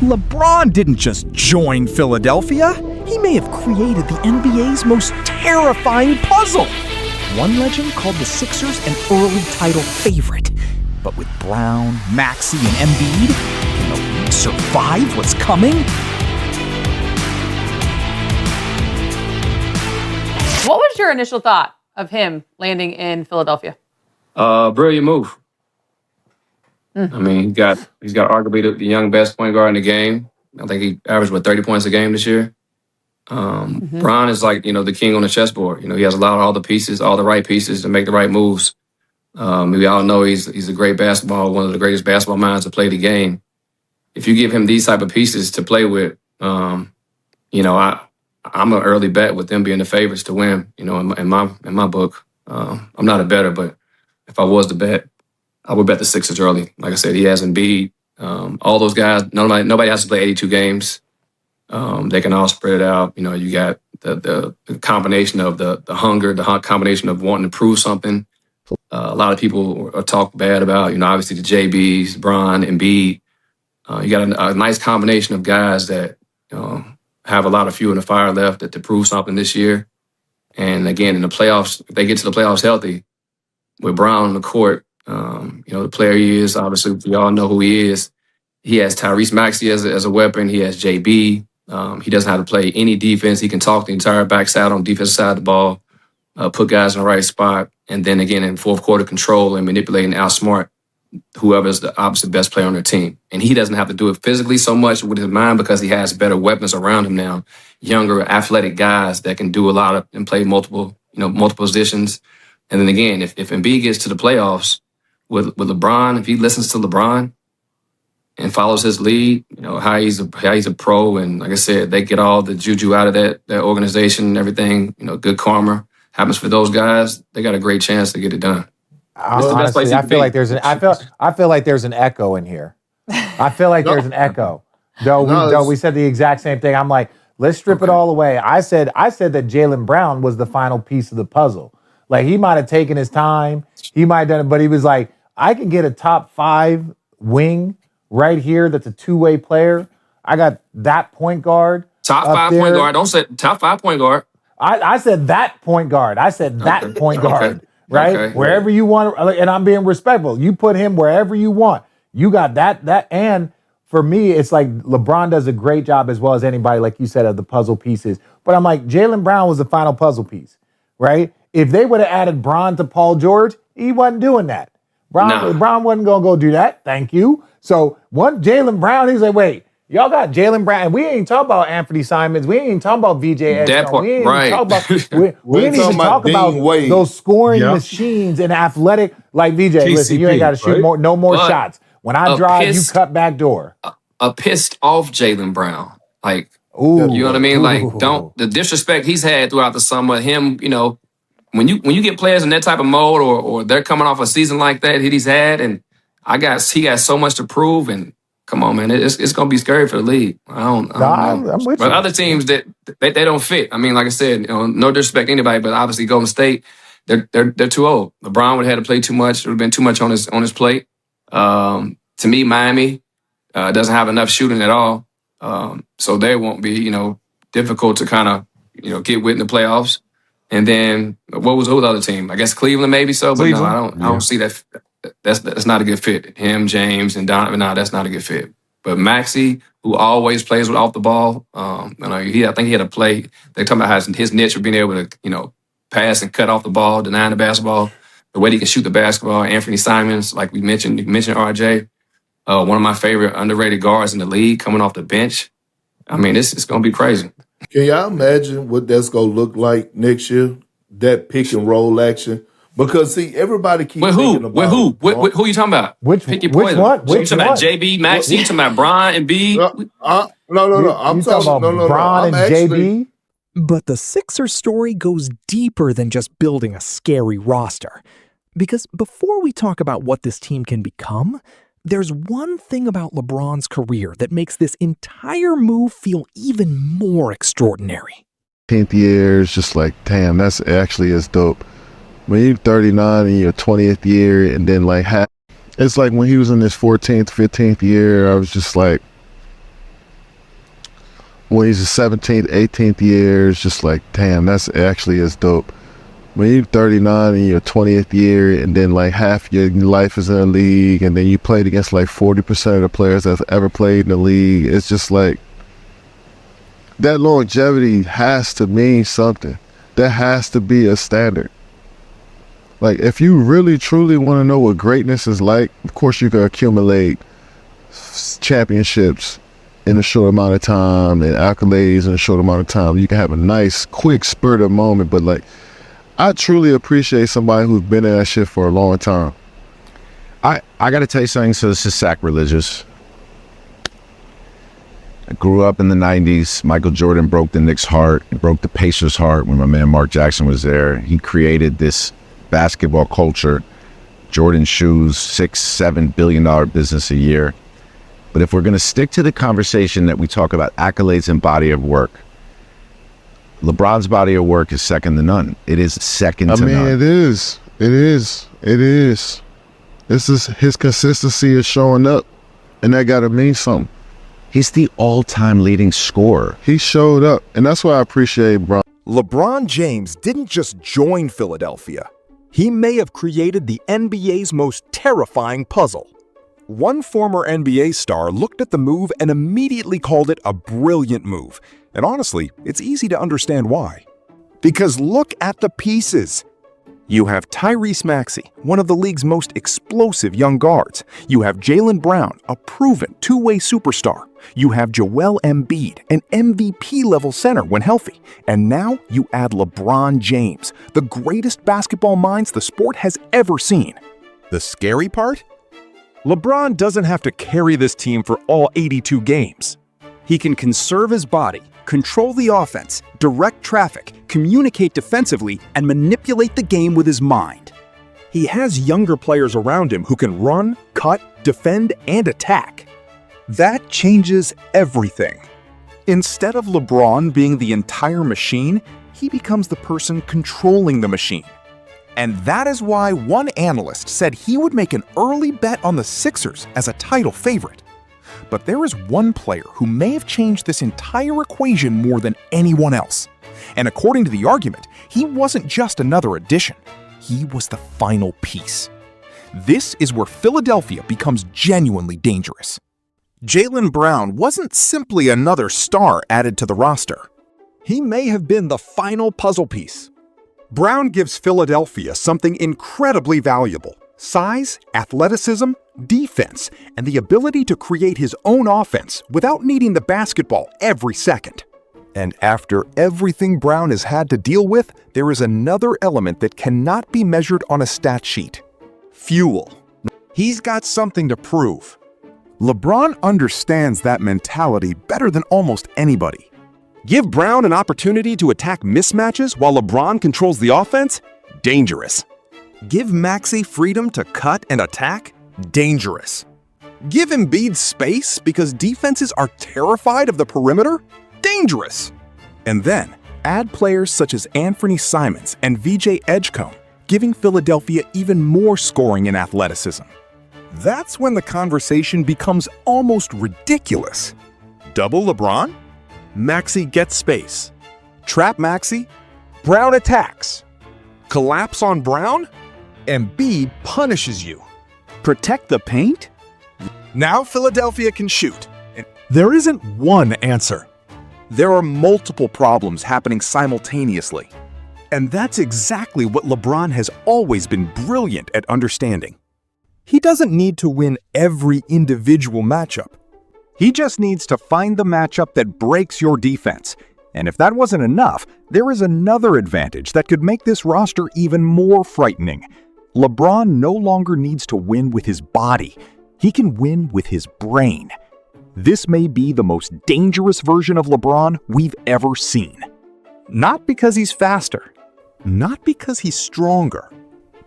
LeBron didn't just join Philadelphia. He may have created the NBA's most terrifying puzzle. One legend called the Sixers an early title favorite. But with Brown, Maxey, and Embiid, can the league survive what's coming? What was your initial thought of him landing in Philadelphia? Brilliant move. I mean, he's got arguably the young best point guard in the game. I think he averaged, 30 points a game this year. Brown is like, the king on the chessboard. He has all the right pieces to make the right moves. We all know he's a great one of the greatest basketball minds to play the game. If you give him these type of pieces to play with, I'm an early bet with them being the favorites to win. In my book, I'm not a bettor, but if I was to bet, I would bet the Sixers early. Like I said, he has Embiid. All those guys, nobody has to play 82 games. They can all spread it out. You got the combination of the hunger, combination of wanting to prove something. A lot of people talk bad about, obviously the JBs, Bron, Embiid. You got a nice combination of guys that have a lot of fuel in the fire left to prove something this year. And again, in the playoffs, if they get to the playoffs healthy, with Brown on the court, the player he is, obviously we all know who he is. He has Tyrese Maxey as a weapon. He has JB. He doesn't have to play any defense. He can talk the entire backside on the defensive side of the ball, put guys in the right spot, and then again in fourth quarter control and manipulate and outsmart whoever's the opposite best player on their team. And he doesn't have to do it physically so much with his mind because he has better weapons around him now, younger athletic guys that can do a lot of and play multiple positions. And then again, if Embiid gets to the playoffs with LeBron, if he listens to LeBron and follows his lead, how he's a pro, and like I said, they get all the juju out of that organization and everything. Good karma happens for those guys. They got a great chance to get it done. Honestly, I feel like there's an echo in here. I feel like there's an echo. Though we said the exact same thing. I'm like, let's strip it all away. I said that Jaylen Brown was the final piece of the puzzle. Like, he might have taken his time. He might have done it, but he was like, I can get a top 5 wing right here that's a two-way player. I got that point guard. Top 5 point guard. Don't say top 5 point guard. I said that point guard. I said that point guard, right? Okay. Wherever you want, and I'm being respectful. You put him wherever you want. You got that. And for me, it's like LeBron does a great job as well as anybody, like you said, of the puzzle pieces. But I'm like, Jaylen Brown was the final puzzle piece, right? If they would have added Bron to Paul George, he wasn't doing that. Bron wasn't going to go do that. Thank you. So Jaylen Brown, he's like, wait, y'all got Jaylen Brown. And we ain't talking about Anfernee Simons. We ain't talking about VJ Edgecombe. We ain't even talk about those scoring machines and athletic. Like, VJ, listen, you ain't got to shoot no more shots. When I drive, you cut back door. A pissed off Jaylen Brown. Like, you know what I mean? Like, the disrespect he's had throughout the summer, him, when you get players in that type of mode or they're coming off a season like that he's had, and he got so much to prove, and come on, man, it's going to be scary for the league. I don't know. I'm with you. Other teams that they don't fit. I mean, like I said, no disrespect to anybody, but obviously Golden State, they're too old. LeBron would have had to play too much. It would have been too much on his plate. To me, Miami doesn't have enough shooting at all, so they won't be difficult to kind of get with in the playoffs. And then who was the other team? I guess Cleveland maybe so, but no, I don't see that. That's not a good fit. Him, James, and Donovan, no, that's not a good fit. But Maxey, who always plays off the ball, I think he had a play. They're talking about how his niche of being able to, pass and cut off the ball, denying the basketball, the way he can shoot the basketball. Anfernee Simons, like you mentioned RJ, one of my favorite underrated guards in the league, coming off the bench. I mean, it's going to be crazy. Can y'all imagine what that's going to look like next year? That pick and roll action? Because, see, everybody keeps thinking about... With who? Who are you talking about? Pick your poison. You talking about JB, Maxey? You talking about Bron and B? No. I'm talking about Bron and JB? But the Sixers story goes deeper than just building a scary roster. Because before we talk about what this team can become, there's one thing about LeBron's career that makes this entire move feel even more extraordinary. 10th year is just like, damn, that's actually as dope. When you're 39 in your 20th year, and then it's like when he was in his 14th, 15th year, I was just like, when he's a 17th, 18th year, it's just like, damn, that's actually is dope. When you're 39 in your 20th year, and then like half your life is in the league, and then you played against like 40% of the players that's ever played in the league, it's just like, that longevity has to mean something. There has to be a standard. Like, if you really truly want to know what greatness is like, of course you can accumulate championships in a short amount of time and accolades in a short amount of time. You can have a nice, quick spurt of moment, but like, I truly appreciate somebody who's been in that shit for a long time. I got to tell you something, so this is sacrilegious. I grew up in the 90s. Michael Jordan broke the Knicks' heart. He broke the Pacers' heart when my man Mark Jackson was there. He created this basketball culture. Jordan shoes, $6-7 billion business a year. But if we're going to stick to the conversation that we talk about accolades and body of work, LeBron's body of work is second to none. It is second to none. It is. This is his consistency is showing up, and that got to mean something. He's the all-time leading scorer. He showed up, and that's why I appreciate Bron. LeBron James didn't just join Philadelphia. He may have created the NBA's most terrifying puzzle. One former NBA star looked at the move and immediately called it a brilliant move. And honestly, it's easy to understand why. Because look at the pieces. You have Tyrese Maxey, one of the league's most explosive young guards. You have Jaylen Brown, a proven two-way superstar. You have Joel Embiid, an MVP-level center when healthy. And now you add LeBron James, the greatest basketball minds the sport has ever seen. The scary part? LeBron doesn't have to carry this team for all 82 games. He can conserve his body, control the offense, direct traffic, communicate defensively, and manipulate the game with his mind. He has younger players around him who can run, cut, defend, and attack. That changes everything. Instead of LeBron being the entire machine, he becomes the person controlling the machine. And that is why one analyst said he would make an early bet on the Sixers as a title favorite. But there is one player who may have changed this entire equation more than anyone else. And according to the argument, he wasn't just another addition. He was the final piece. This is where Philadelphia becomes genuinely dangerous. Jaylen Brown wasn't simply another star added to the roster. He may have been the final puzzle piece. Brown gives Philadelphia something incredibly valuable: size, athleticism, defense, and the ability to create his own offense without needing the basketball every second. And after everything Brown has had to deal with, there is another element that cannot be measured on a stat sheet: fuel. He's got something to prove. LeBron understands that mentality better than almost anybody. Give Brown an opportunity to attack mismatches while LeBron controls the offense? Dangerous. Give Maxey freedom to cut and attack? Dangerous. Give Embiid space because defenses are terrified of the perimeter? Dangerous. And then, add players such as Anfernee Simons and VJ Edgecombe, giving Philadelphia even more scoring and athleticism. That's when the conversation becomes almost ridiculous. Double LeBron? Maxey gets space. Trap Maxey? Brown attacks. Collapse on Brown? Embiid punishes you. Protect the paint? Now Philadelphia can shoot. There isn't one answer. There are multiple problems happening simultaneously. And that's exactly what LeBron has always been brilliant at understanding. He doesn't need to win every individual matchup. He just needs to find the matchup that breaks your defense. And if that wasn't enough, there is another advantage that could make this roster even more frightening. LeBron no longer needs to win with his body. He can win with his brain. This may be the most dangerous version of LeBron we've ever seen. Not because he's faster, not because he's stronger,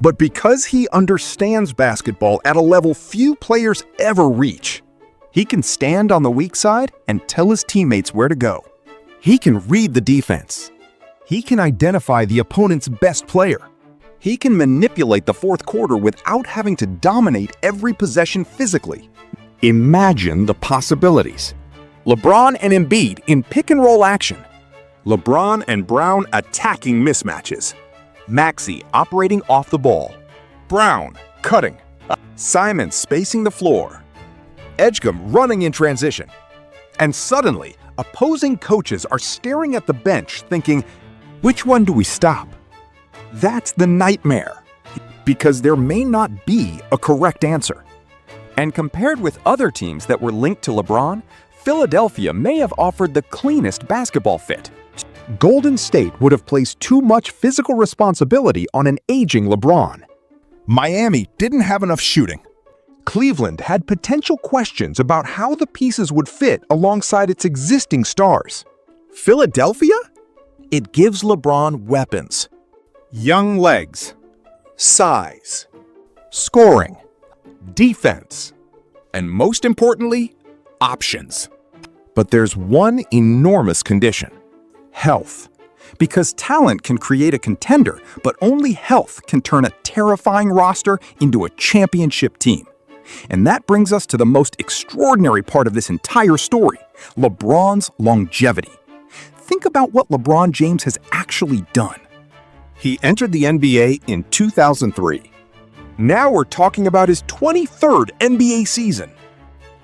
but because he understands basketball at a level few players ever reach. He can stand on the weak side and tell his teammates where to go. He can read the defense. He can identify the opponent's best player. He can manipulate the fourth quarter without having to dominate every possession physically. Imagine the possibilities. LeBron and Embiid in pick-and-roll action. LeBron and Brown attacking mismatches. Maxey operating off the ball. Brown cutting. Simon spacing the floor. Edgecombe running in transition. And suddenly, opposing coaches are staring at the bench thinking, which one do we stop? That's the nightmare, because there may not be a correct answer. And compared with other teams that were linked to LeBron, Philadelphia may have offered the cleanest basketball fit. Golden State would have placed too much physical responsibility on an aging LeBron. Miami didn't have enough shooting. Cleveland had potential questions about how the pieces would fit alongside its existing stars. Philadelphia? It gives LeBron weapons. Young legs. Size. Scoring. Defense. And most importantly, options. But there's one enormous condition. Health. Because talent can create a contender, but only health can turn a terrifying roster into a championship team. And that brings us to the most extraordinary part of this entire story, LeBron's longevity. Think about what LeBron James has actually done. He entered the NBA in 2003. Now we're talking about his 23rd NBA season.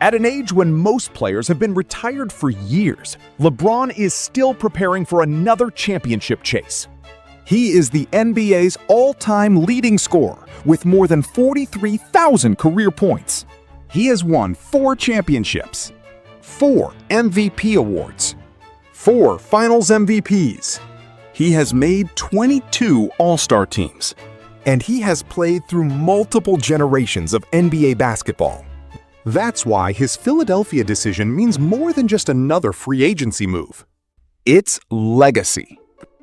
At an age when most players have been retired for years, LeBron is still preparing for another championship chase. He is the NBA's all-time leading scorer with more than 43,000 career points. He has won 4 championships, 4 MVP awards, 4 Finals MVPs. He has made 22 All-Star teams, and he has played through multiple generations of NBA basketball. That's why his Philadelphia decision means more than just another free agency move. It's legacy.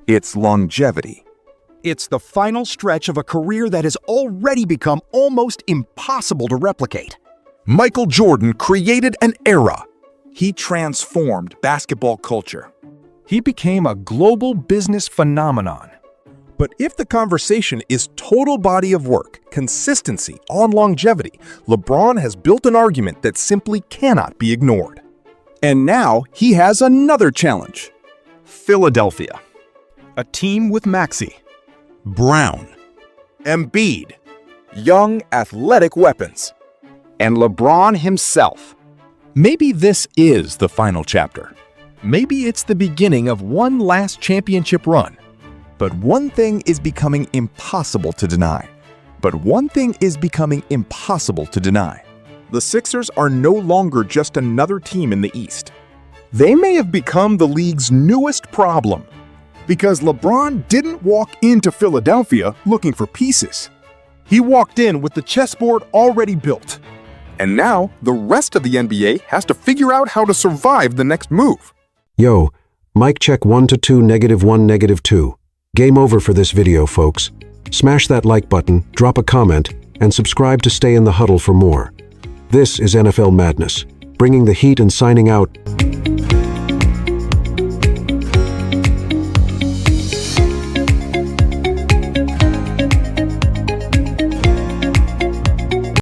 It's longevity. It's the final stretch of a career that has already become almost impossible to replicate. Michael Jordan created an era. He transformed basketball culture. He became a global business phenomenon. But if the conversation is total body of work, consistency on longevity, LeBron has built an argument that simply cannot be ignored. And now he has another challenge. Philadelphia. A team with Maxey, Brown, Embiid, young athletic weapons, and LeBron himself. Maybe this is the final chapter. Maybe it's the beginning of one last championship run. But one thing is becoming impossible to deny. The Sixers are no longer just another team in the East. They may have become the league's newest problem. Because LeBron didn't walk into Philadelphia looking for pieces. He walked in with the chessboard already built. And now, the rest of the NBA has to figure out how to survive the next move. Yo, mic check 1 to 2, -1, -2. Game over for this video, folks. Smash that like button, drop a comment, and subscribe to stay in the huddle for more. This is NFL Madness, bringing the heat and signing out.